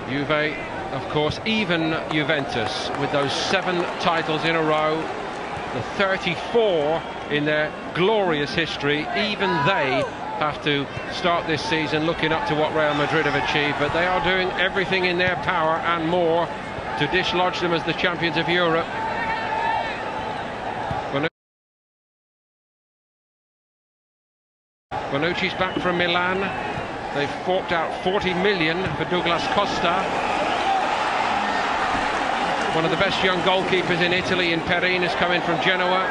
Juve, of course, even Juventus with those 7 titles in a row, the 34 in their glorious history, even they have to start this season looking up to what Real Madrid have achieved, but they are doing everything in their power and more to dislodge them as the champions of Europe. Bonucci's back from Milan. They've forked out 40 million for Douglas Costa, one of the best young goalkeepers in Italy. In Perin has come in from Genoa.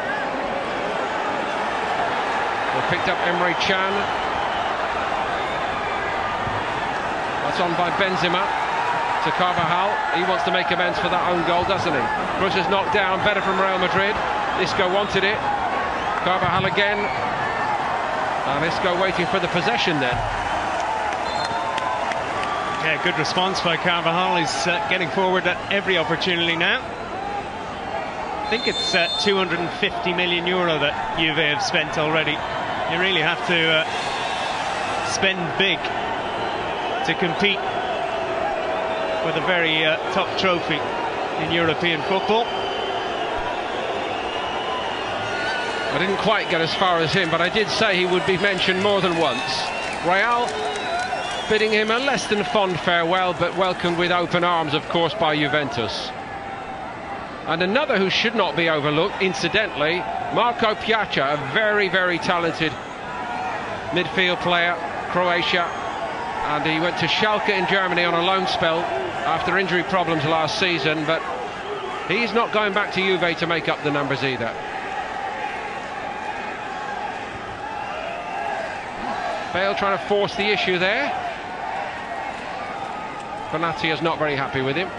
They picked up Emre Can. That's on by Benzema to Carvajal. He wants to make amends for that own goal, doesn't he? Cruz is knocked down, better from Real Madrid. Isco wanted it. Carvajal again. And Isco waiting for the possession then. Yeah, good response by Carvajal. He's getting forward at every opportunity now. I think it's 250 million euro that Juve have spent already. You really have to spend big to compete with a very top trophy in European football. I didn't quite get as far as him, but I did say he would be mentioned more than once. Real bidding him a less than fond farewell, but welcomed with open arms, of course, by Juventus. And another who should not be overlooked, incidentally, Marco Piazza, a very, very talented midfield player, Croatia, and he went to Schalke in Germany on a loan spell after injury problems last season, but he's not going back to Juve to make up the numbers either. Bale trying to force the issue there. Benatia is not very happy with him.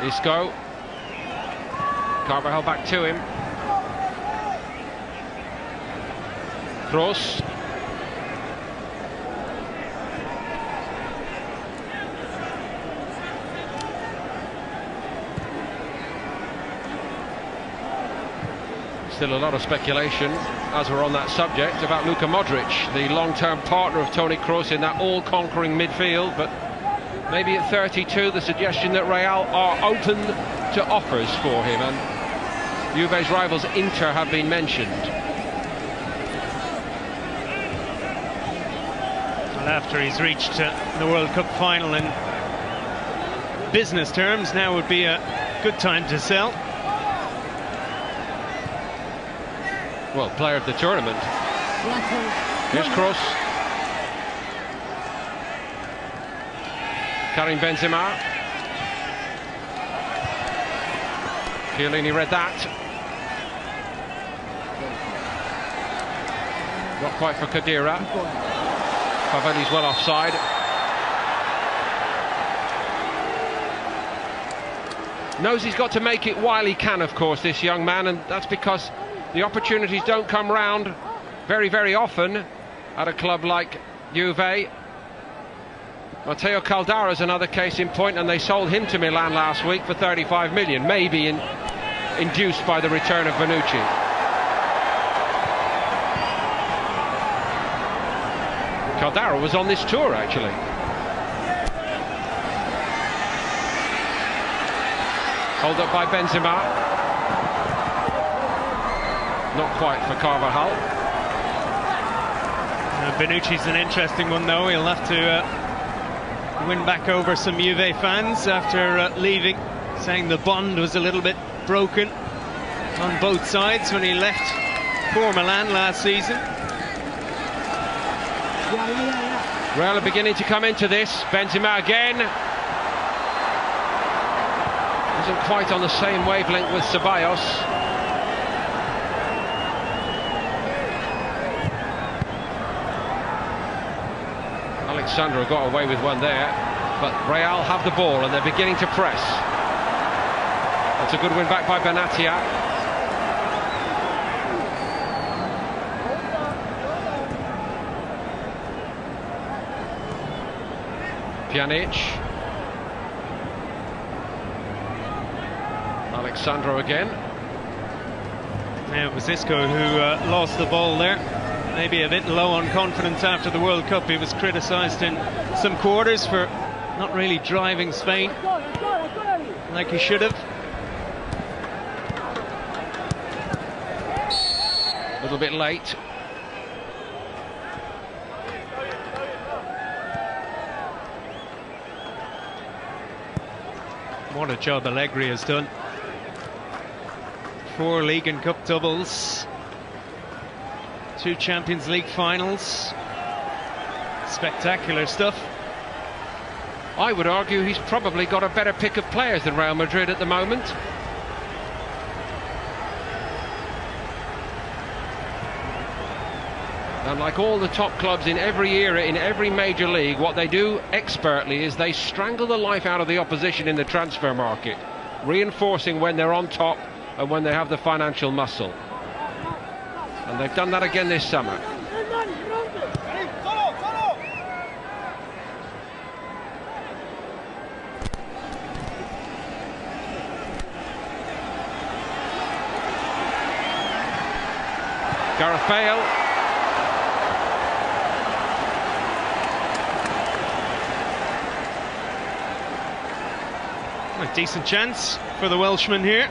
Isco. Carvajal back to him. Kroos. Still a lot of speculation, as we're on that subject, about Luka Modric, the long-term partner of Toni Kroos in that all-conquering midfield, but maybe at 32 the suggestion that Real are open to offers for him, and Juve's rivals Inter have been mentioned. Well, after he's reached the World Cup final in business terms, now would be a good time to sell. Well, player of the tournament. Here's Kroos. Karim Benzema. Chiellini read that. Not quite for Khedira. Paveli's well offside. Knows he's got to make it while he can, of course, this young man, and that's because the opportunities don't come round very, very often at a club like Juve. Matteo Caldara is another case in point, and they sold him to Milan last week for 35 million, maybe induced by the return of Bonucci. Caldara was on this tour, actually. Hold up by Benzema. Not quite for Carvajal. Bonucci's an interesting one, though. He'll have to win back over some Juve fans after leaving, saying the bond was a little bit broken on both sides when he left for Milan last season. Real are beginning to come into this. Benzema again. Isn't quite on the same wavelength with Ceballos. Alexandra got away with one there, but Real have the ball and they're beginning to press. That's a good win back by Benatia. Pjanic. Alexandro again. Yeah, it was Isco who lost the ball there. Maybe a bit low on confidence after the World Cup. He was criticised in some quarters for not really driving Spain like he should have. A little bit late. What a job Allegri has done. 4 League and Cup doubles, 2 Champions League finals. Spectacular stuff. I would argue he's probably got a better pick of players than Real Madrid at the moment. And like all the top clubs in every era, in every major league, what they do expertly is they strangle the life out of the opposition in the transfer market, reinforcing when they're on top and when they have the financial muscle. And they've done that again this summer. Gareth Bale. A decent chance for the Welshman here.